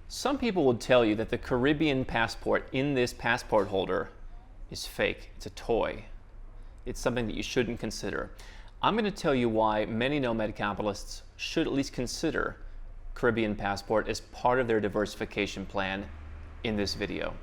Some people would tell you that the Caribbean passport in this passport holder is fake. It's a toy. It's something that you shouldn't consider. I'm going to tell you why many nomad capitalists should at least consider Caribbean passport as part of their diversification plan in this video.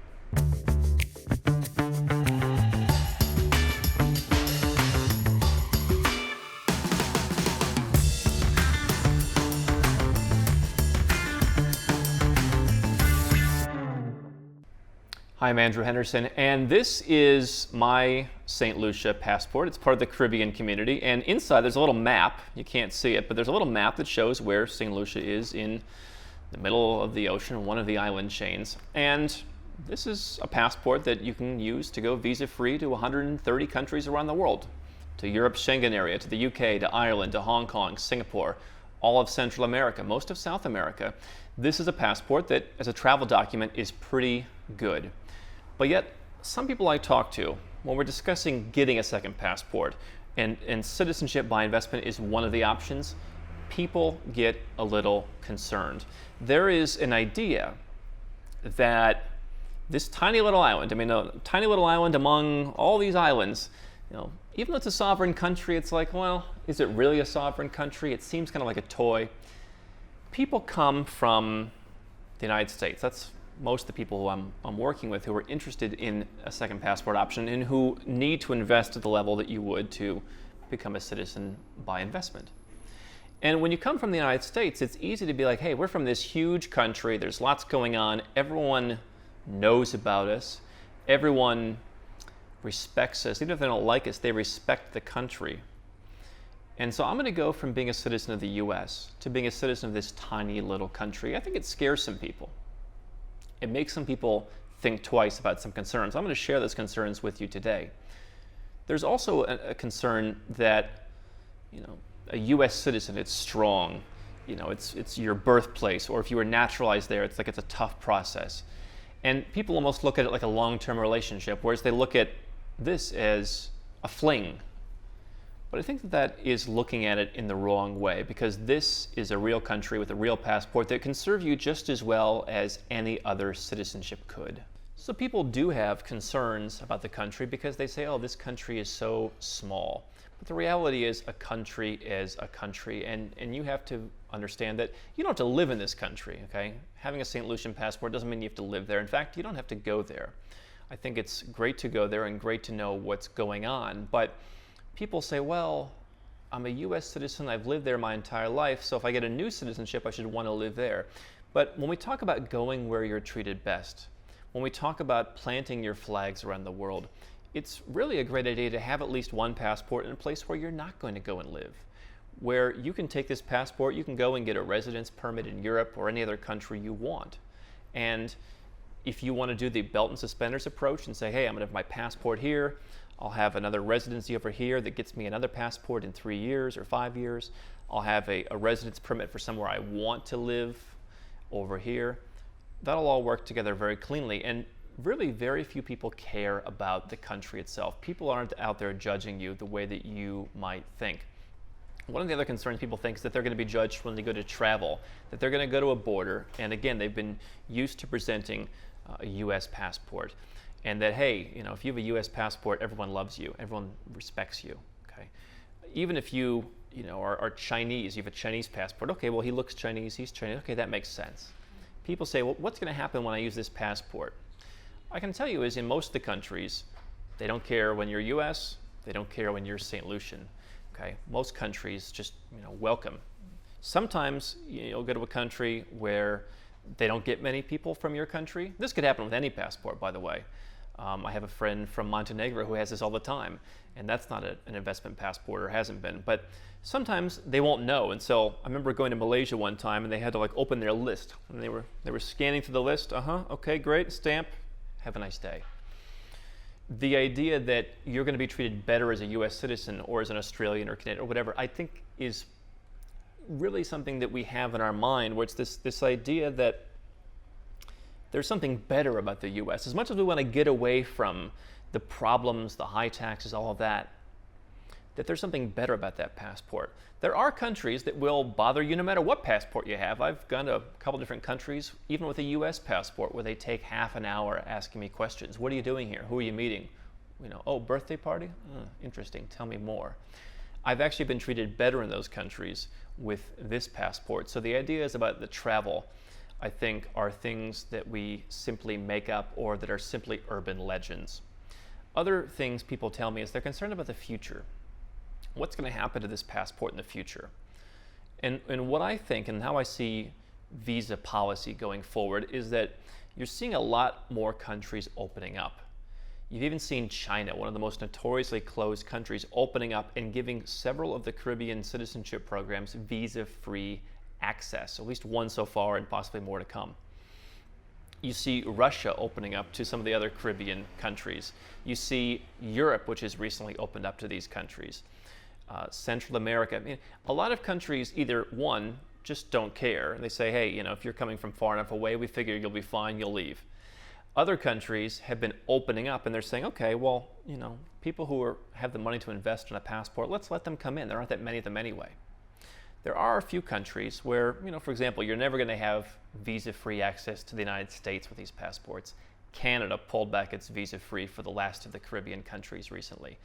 Hi, I'm Andrew Henderson, and this is my St. Lucia passport. It's part of the Caribbean community, and inside there's a little map. You can't see it, but there's a little map that shows where St. Lucia is in the middle of the ocean, one of the island chains. And this is a passport that you can use to go visa-free to 130 countries around the world, to Europe's Schengen area, to the UK, to Ireland, to Hong Kong, Singapore, all of Central America, most of South America. This is a passport that, as a travel document, is pretty good. But yet, some people I talk to, when we're discussing getting a second passport, and citizenship by investment is one of the options, people get a little concerned. There is an idea that this tiny little island, a tiny little island among all these islands, even though it's a sovereign country, it's like, well, is it really a sovereign country? It seems kind of like a toy. People come from the United States. That's most of the people who I'm working with who are interested in a second passport option and who need to invest at the level that you would to become a citizen by investment. And when you come from the United States, it's easy to be like, hey, we're from this huge country, there's lots going on, everyone knows about us, everyone respects us, even if they don't like us, they respect the country. And so I'm going to go from being a citizen of the US to being a citizen of this tiny little country. I think it scares some people. It makes some people think twice about some concerns. I'm going to share those concerns with you today. There's also a concern that, a U.S. citizen, it's strong. It's your birthplace, or if you were naturalized there, it's like it's a tough process. And people almost look at it like a long-term relationship, whereas they look at this as a fling. But I think that is looking at it in the wrong way, because this is a real country with a real passport that can serve you just as well as any other citizenship could. So people do have concerns about the country because they say, oh, this country is so small. But the reality is a country is a country, and you have to understand that you don't have to live in this country, okay? Having a St. Lucian passport doesn't mean you have to live there. In fact, you don't have to go there. I think it's great to go there and great to know what's going on, but people say, well, I'm a U.S. citizen, I've lived there my entire life, so if I get a new citizenship, I should want to live there. But when we talk about going where you're treated best, when we talk about planting your flags around the world, it's really a great idea to have at least one passport in a place where you're not going to go and live, where you can take this passport, you can go and get a residence permit in Europe or any other country you want. And if you want to do the belt and suspenders approach and say, hey, I'm going to have my passport here, I'll have another residency over here that gets me another passport in 3 years or 5 years. I'll have a residence permit for somewhere I want to live over here. That'll all work together very cleanly. And really very few people care about the country itself. People aren't out there judging you the way that you might think. One of the other concerns people think is that they're going to be judged when they go to travel, that they're going to go to a border, and again, they've been used to presenting a U.S. passport. And that, hey, if you have a U.S. passport, everyone loves you, everyone respects you, okay? Even if you, are Chinese, you have a Chinese passport, okay, well, he looks Chinese, he's Chinese, okay, that makes sense. People say, well, what's going to happen when I use this passport? I can tell you is in most of the countries, they don't care when you're U.S., they don't care when you're St. Lucian, okay? Most countries just, welcome. Sometimes you'll go to a country where they don't get many people from your country. This could happen with any passport, by the way. I have a friend from Montenegro who has this all the time, and that's not an investment passport, or hasn't been. But sometimes they won't know, and so I remember going to Malaysia one time, and they had to open their list, and they were scanning through the list. Okay, great, stamp. Have a nice day. The idea that you're going to be treated better as a U.S. citizen or as an Australian or Canadian or whatever, I think is really something that we have in our mind, where it's this idea that there's something better about the U.S. As much as we want to get away from the problems, the high taxes, all of that, that there's something better about that passport. There are countries that will bother you no matter what passport you have. I've gone to a couple different countries, even with a US passport, where they take half an hour asking me questions. What are you doing here? Who are you meeting? Oh, birthday party? Interesting, tell me more. I've actually been treated better in those countries with this passport. So the ideas about the travel, I think, are things that we simply make up or that are simply urban legends. Other things people tell me is they're concerned about the future. What's going to happen to this passport in the future? And what I think and how I see visa policy going forward is that you're seeing a lot more countries opening up. You've even seen China, one of the most notoriously closed countries, opening up and giving several of the Caribbean citizenship programs visa-free access, at least one so far and possibly more to come. You see Russia opening up to some of the other Caribbean countries. You see Europe, which has recently opened up to these countries. Central America. I mean, a lot of countries either, one, just don't care. They say, hey, if you're coming from far enough away, we figure you'll be fine, you'll leave. Other countries have been opening up and they're saying, okay, well, people who have the money to invest in a passport, let's let them come in. There aren't that many of them anyway. There are a few countries where, for example, you're never going to have visa-free access to the United States with these passports. Canada pulled back its visa-free for the last of the Caribbean countries recently.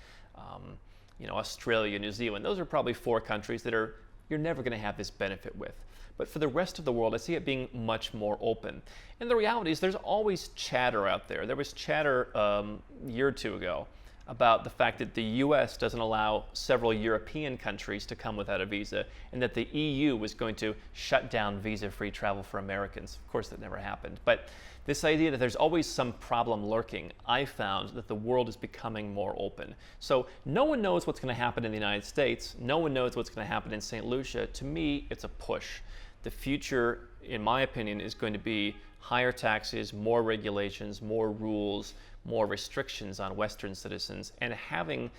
Australia, New Zealand, those are probably 4 countries that you're never going to have this benefit with. But for the rest of the world, I see it being much more open. And the reality is there's always chatter out there. There was chatter a year or two ago about the fact that the US doesn't allow several European countries to come without a visa, and that the EU was going to shut down visa-free travel for Americans. Of course, that never happened. But this idea that there's always some problem lurking, I found that the world is becoming more open. So no one knows what's going to happen in the United States. No one knows what's going to happen in St. Lucia. To me, it's a push. The future, in my opinion, is going to be higher taxes, more regulations, more rules, more restrictions on Western citizens, and having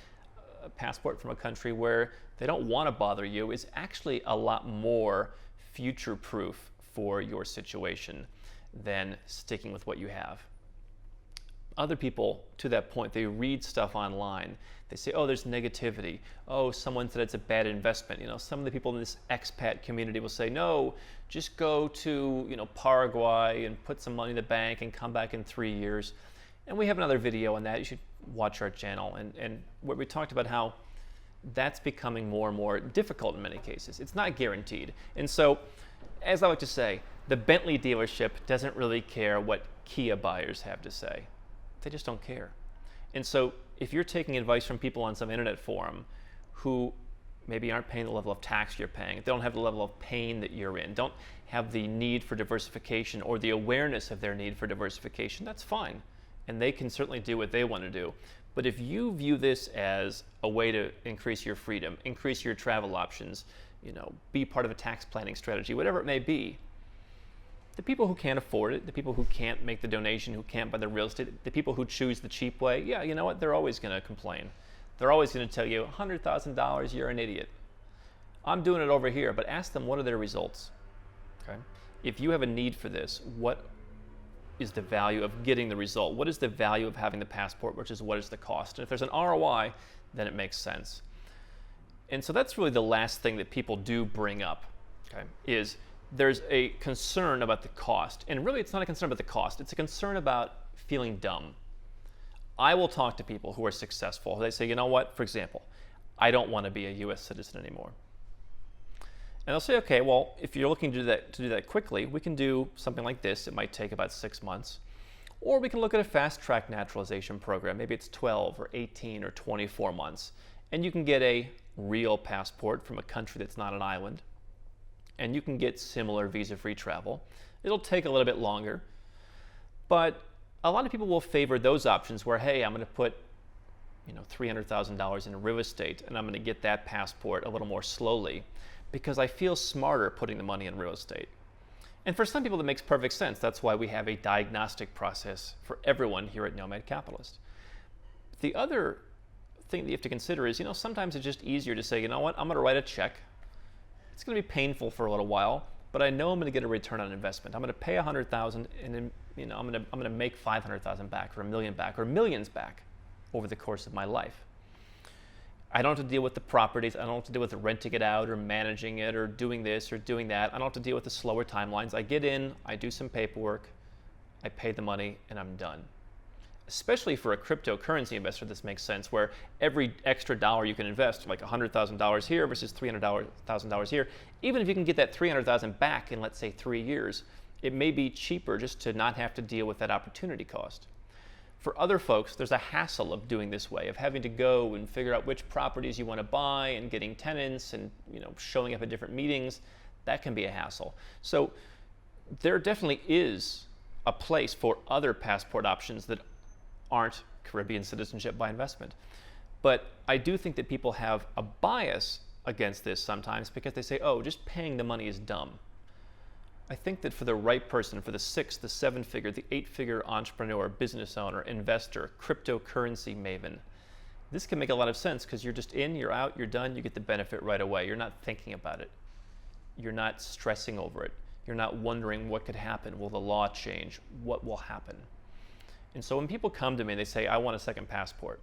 a passport from a country where they don't want to bother you is actually a lot more future-proof for your situation than sticking with what you have. Other people, to that point, they read stuff online. They say, oh, there's negativity. Oh, someone said it's a bad investment. Some of the people in this expat community will say, no, just go to, Paraguay and put some money in the bank and come back in 3 years. And we have another video on that. You should watch our channel. And where we talked about how that's becoming more and more difficult in many cases. It's not guaranteed. And so, as I like to say, the Bentley dealership doesn't really care what Kia buyers have to say. They just don't care. And so if you're taking advice from people on some internet forum who maybe aren't paying the level of tax you're paying, they don't have the level of pain that you're in, don't have the need for diversification or the awareness of their need for diversification, that's fine. And they can certainly do what they want to do. But if you view this as a way to increase your freedom, increase your travel options, be part of a tax planning strategy, whatever it may be, the people who can't afford it, the people who can't make the donation, who can't buy the real estate, the people who choose the cheap way, yeah, you know what? They're always going to complain. They're always going to tell you, $100,000, you're an idiot. I'm doing it over here, but ask them what are their results. Okay? If you have a need for this, what is the value of getting the result? What is the value of having the passport versus what is the cost? And if there's an ROI, then it makes sense. And so that's really the last thing that people do bring up, okay, is there's a concern about the cost. And really, it's not a concern about the cost. It's a concern about feeling dumb. I will talk to people who are successful. They say, you know what, for example, I don't want to be a US citizen anymore. And they'll say, okay, well, if you're looking to do that quickly, we can do something like this. It might take about 6 months. Or we can look at a fast-track naturalization program. Maybe it's 12 or 18 or 24 months. And you can get a real passport from a country that's not an island. And you can get similar visa-free travel. It'll take a little bit longer. But a lot of people will favor those options where, hey, I'm going to put $300,000 in real estate and I'm going to get that passport a little more slowly because I feel smarter putting the money in real estate. And for some people that makes perfect sense. That's why we have a diagnostic process for everyone here at Nomad Capitalist. The other thing that you have to consider is, sometimes it's just easier to say, you know what, I'm going to write a check. It's going to be painful for a little while, but I know I'm going to get a return on investment. I'm going to pay $100,000 and then, I'm going to make $500,000 back or $1 million back or millions back over the course of my life. I don't have to deal with the properties. I don't have to deal with renting it out or managing it or doing this or doing that. I don't have to deal with the slower timelines. I get in, I do some paperwork, I pay the money, and I'm done. Especially for a cryptocurrency investor, this makes sense, where every extra dollar you can invest, like $100,000 here versus $300,000 here, even if you can get that $300,000 back in, let's say, 3 years, it may be cheaper just to not have to deal with that opportunity cost. For other folks, there's a hassle of doing this way, of having to go and figure out which properties you want to buy and getting tenants and showing up at different meetings. That can be a hassle. So there definitely is a place for other passport options that aren't Caribbean citizenship by investment. But I do think that people have a bias against this sometimes because they say, oh, just paying the money is dumb. I think that for the right person, for the 6, the 7-figure, the 8-figure entrepreneur, business owner, investor, cryptocurrency maven, this can make a lot of sense because you're just in, you're out, you're done, you get the benefit right away. You're not thinking about it. You're not stressing over it. You're not wondering what could happen. Will the law change? What will happen? And so when people come to me and they say, I want a second passport,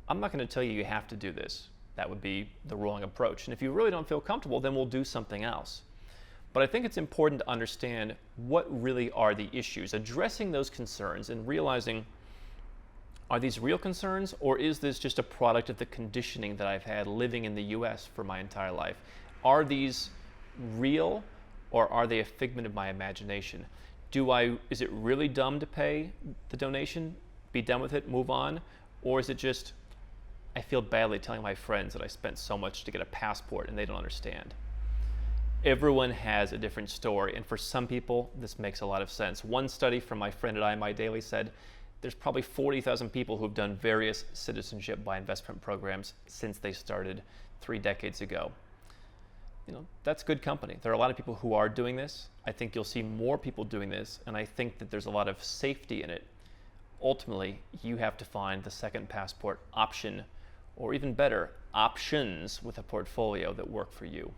I'm not going to tell you you have to do this. That would be the wrong approach. And if you really don't feel comfortable, then we'll do something else. But I think it's important to understand what really are the issues, addressing those concerns and realizing, are these real concerns, or is this just a product of the conditioning that I've had living in the US for my entire life? Are these real, or are they a figment of my imagination? Is it really dumb to pay the donation, be done with it, move on? Or is it just, I feel badly telling my friends that I spent so much to get a passport and they don't understand? Everyone has a different story, and for some people, this makes a lot of sense. One study from my friend at My Daily said there's probably 40,000 people who've done various citizenship by investment programs since they started 3 decades ago. That's good company. There are a lot of people who are doing this. I think you'll see more people doing this, and I think that there's a lot of safety in it. Ultimately, you have to find the second passport option, or even better, options with a portfolio that work for you.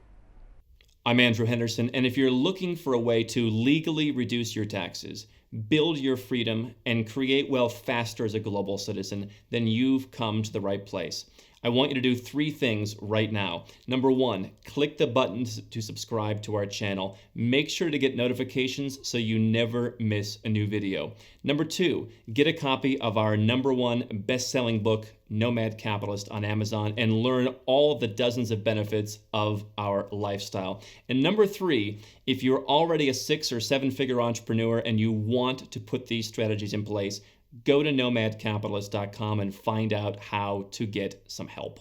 I'm Andrew Henderson, and if you're looking for a way to legally reduce your taxes, build your freedom, and create wealth faster as a global citizen, then you've come to the right place. I want you to do 3 things right now. Number 1, click the button to subscribe to our channel. Make sure to get notifications so you never miss a new video. Number 2, get a copy of our #1 best-selling book, Nomad Capitalist, on Amazon and learn all of the dozens of benefits of our lifestyle. And number 3, if you're already a 6 or 7-figure entrepreneur and you want to put these strategies in place, go to nomadcapitalist.com and find out how to get some help.